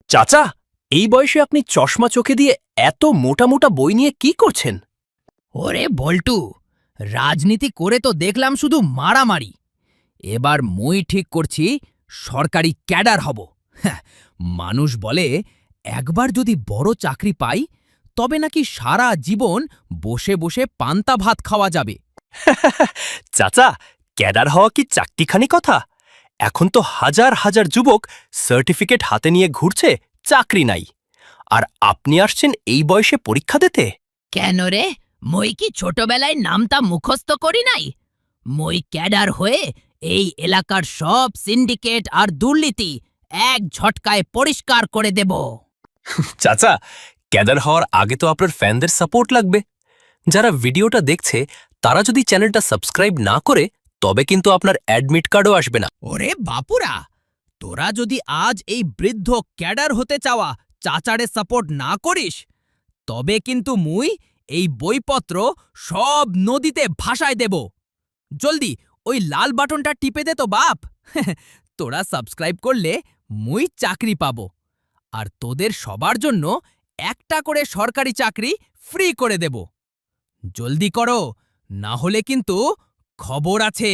চাচা, এই বয়সে আপনি চশমা চোখে দিয়ে এত মোটা মোটা বই নিয়ে কি করছেন? ওরে বল্টু, রাজনীতি করে তো দেখলাম শুধু মারামারি। এবার মই ঠিক করছি সরকারি ক্যাডার হব। হ্যাঁ, মানুষ বলে একবার যদি বড় চাকরি পাই তবে নাকি সারা জীবন বসে বসে পান্তা ভাত খাওয়া যাবে। চাচা, ক্যাডার হওয়া কি চারটিখানি কথা? এখন তো হাজার হাজার যুবক সার্টিফিকেট হাতে নিয়ে ঘুরছে, চাকরি নাই। আর আপনি আসছেন এই বয়সে পরীক্ষা দিতে? কেন রে, মই কি ছোটবেলায় নামটা মুখস্থ করি নাই? মই ক্যাডার হয়ে এই এলাকার সব সিন্ডিকেট আর দুর্নীতি এক ঝটকায় পরিষ্কার করে দেব। চাচা, ক্যাডার হওয়ার আগে তো আপনার ফ্যানদের সাপোর্ট লাগবে। যারা ভিডিওটা দেখছে তারা যদি চ্যানেলটা সাবস্ক্রাইব না করে, তবে কিন্তু আপনার অ্যাডমিট কার্ডও আসবে না। ওরে বাপুরা, তোরা যদি আজ এই বৃদ্ধ ক্যাডার হতে চাওয়া চাচারে সাপোর্ট না করিস, তবে কিন্তু মুই এই বইপত্র সব নদীতে ভাসায় দেব। জলদি ওই লাল বাটনটা টিপে দে তো বাপ। তোরা সাবস্ক্রাইব করলে মুই চাকরি পাবো, আর তোদের সবার জন্য একটা করে সরকারি চাকরি ফ্রি করে দেব। জলদি করো, না হলে কিন্তু খবর আছে।